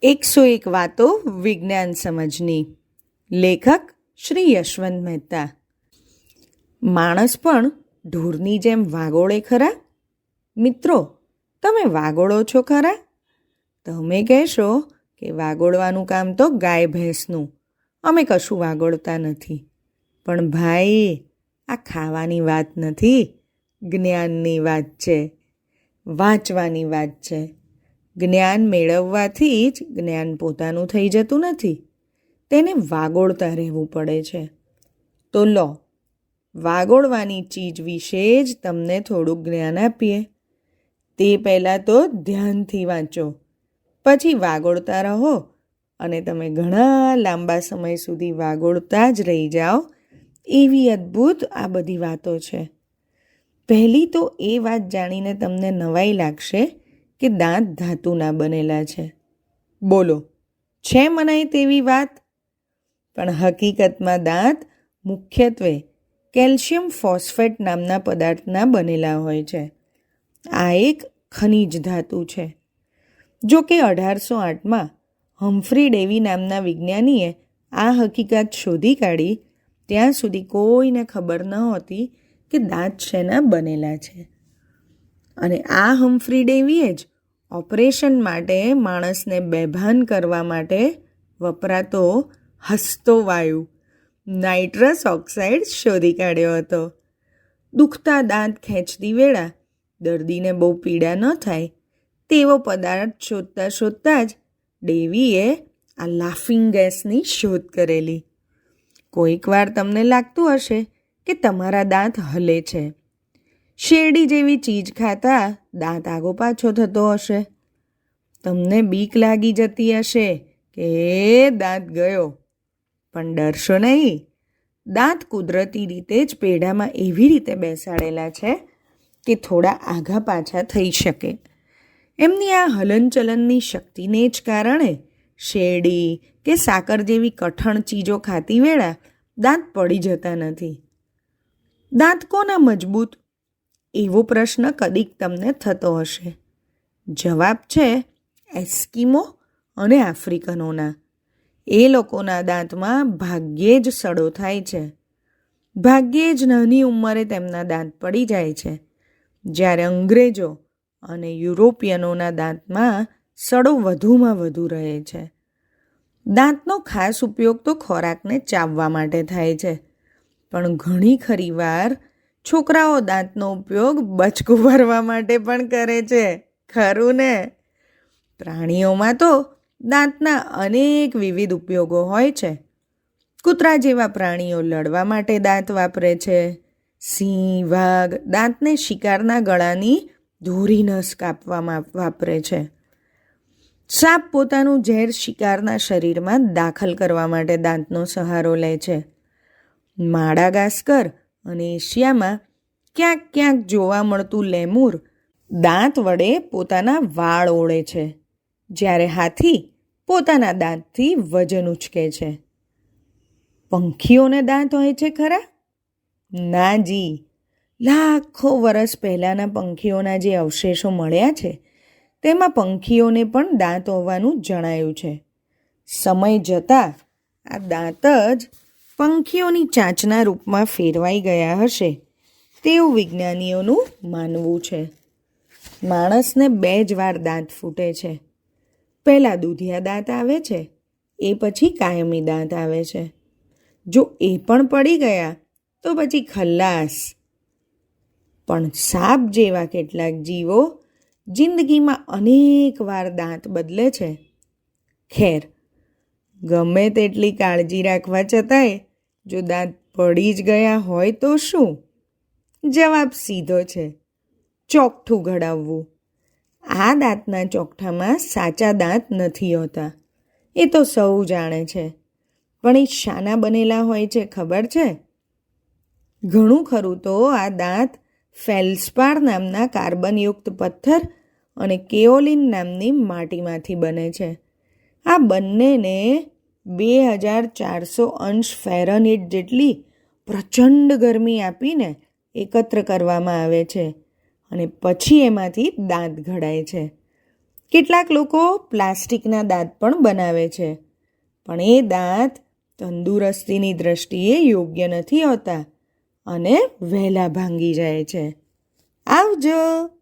101 વાતો વિજ્ઞાન સમજની. લેખક શ્રી યશવંત મહેતા. માણસ પણ ઢોરની જેમ વાગોળે ખરા? મિત્રો, તમે વાગોળો છો ખરા? તમે કહેશો કે વાગોળવાનું કામ તો ગાય ભેંસનું, અમે કશું વાગોળતા નથી. પણ ભાઈ, આ ખાવાની વાત નથી, જ્ઞાનની વાત છે, વાંચવાની વાત છે. જ્ઞાન મેળવવાથી જ જ્ઞાન પોતાનું થઈ જતું નથી, તેને વાગોળતા રહેવું પડે છે. તો લો, વાગોળવાની ચીજ વિશે જ તમને થોડુંક જ્ઞાન આપીએ. તે પહેલાં તો ધ્યાનથી વાંચો, પછી વાગોળતા રહો અને તમે ઘણા લાંબા સમય સુધી વાગોળતા જ રહી જાઓ. એવી અદ્ભુત આ બધી વાતો છે. પહેલી તો એ વાત જાણીને તમને નવાઈ લાગશે કે દાંત ધાતુના બનેલા છે. બોલો, છે મનાય તેવી વાત? પણ હકીકતમાં દાંત મુખ્યત્વે કેલ્શિયમ ફોસ્ફેટ નામના પદાર્થના બનેલા હોય છે. આ એક ખનિજ ધાતુ છે. જો કે 1808માં હમ્ફ્રી ડેવી નામના વિજ્ઞાનીએ આ હકીકત શોધી કાઢી ત્યાં સુધી કોઈને ખબર નહોતી કે દાંત શેના બનેલા છે. અને આ હમ્ફ્રી ડેવીએ જ ઓપરેશન માટે માણસને બેભાન કરવા માટે વપરાતો હસતો વાયુ નાઇટ્રસ ઓક્સાઇડ શોધી કાઢ્યો હતો. દુખતા દાંત ખેંચતી વેળા દર્દીને બહુ પીડા ન થાય તેવો પદાર્થ શોધતા શોધતા જ ડેવીએ આ લાફિંગ ગેસની શોધ કરેલી. કોઈક વાર તમને લાગતું હશે કે તમારા દાંત હલે છે. શેરડી જેવી ચીજ ખાતા દાંત આગો પાછો થતો હશે. તમને બીક લાગી જતી હશે કે દાંત ગયો. પણ ડરશો નહીં, દાંત કુદરતી રીતે જ પેઢામાં એવી રીતે બેસાડેલા છે કે થોડા આઘા પાછા થઈ શકે. એમની આ હલનચલનની શક્તિને જ કારણે શેરડી કે સાકર જેવી કઠણ ચીજો ખાતી વેળા દાંત પડી જતા નથી. દાંત કોના મજબૂત? એવો પ્રશ્ન કદીક તમને થતો હશે. જવાબ છે એસ્કિમો અને આફ્રિકનોના. એ લોકોના દાંતમાં ભાગ્યે જ સડો થાય છે. ભાગ્યે જ નાની ઉંમરે તેમના દાંત પડી જાય છે. જ્યારે અંગ્રેજો અને યુરોપિયનોના દાંતમાં સડો વધુમાં વધુ રહે છે. દાંતનો ખાસ ઉપયોગ તો ખોરાકને ચાવવા માટે થાય છે. પણ ઘણી ખરી વાર છોકરાઓ દાંતનો ઉપયોગ બચકું ભરવા માટે પણ કરે છે. ખરું ને? પ્રાણીઓમાં તો દાંતના અનેક વિવિધ ઉપયોગો હોય છે. કૂતરા જેવા પ્રાણીઓ લડવા માટે દાંત વાપરે છે. સિંહ, વાઘ દાંતને શિકારના ગળાની ધોરી નસ કાપવામાં વાપરે છે. સાપ પોતાનું ઝેર શિકારના શરીરમાં દાખલ કરવા માટે દાંતનો સહારો લે છે. માડાગાસ્કર અને એશિયામાં ક્યાંક ક્યાંક જોવા મળતું લેમુર દાંત વડે પોતાના વાળ ઓળે છે, જ્યારે હાથી પોતાના દાંતથી વજન ઉચકે છે. પંખીઓને દાંત હોય છે ખરા? ના જી. લાખો વર્ષ પહેલાંના પંખીઓના જે અવશેષો મળ્યા છે તેમાં પંખીઓને પણ દાંત હોવાનું જણાયું છે. સમય જતાં આ દાંત જ પંખીઓની ચાંચના રૂપમાં ફેરવાઈ ગયા હશે તેવું વિજ્ઞાનીઓનું માનવું છે. માણસને 2 જ વાર દાંત ફૂટે છે. પહેલાં દૂધિયા દાંત આવે છે, એ પછી કાયમી દાંત આવે છે. જો એ પણ પડી ગયા તો પછી ખલ્લાસ. પણ સાપ જેવા કેટલાક જીવો જિંદગીમાં અનેક વાર દાંત બદલે છે. ખેર, ગમે તેટલી કાળજી રાખવા છતાંય જો દાંત પડી જ ગયા હોય તો શું? જવાબ સીધો છે, ચોકઠું ઘડાવવું. આ દાંતના ચોકઠામાં સાચા દાંત નથી હોતા, એ તો સૌ જાણે છે. પણ એ શાના બનેલા હોય છે ખબર છે? ઘણું ખરું તો આ દાંત ફેલ્સ્પાર નામના કાર્બનયુક્ત પથ્થર અને કેઓલિન નામની માટીમાંથી બને છે. આ બંનેને 2400 અંશ ફેરનહીટ જેટલી પ્રચંડ ગરમી આપીને એકત્ર કરવામાં આવે છે અને પછી એમાંથી દાંત ઘડાય છે. કેટલાક લોકો પ્લાસ્ટિકના દાંત પણ બનાવે છે, પણ એ દાંત તંદુરસ્તીની દૃષ્ટિએ યોગ્ય નથી હોતા અને વહેલા ભાંગી જાય છે. આવજો.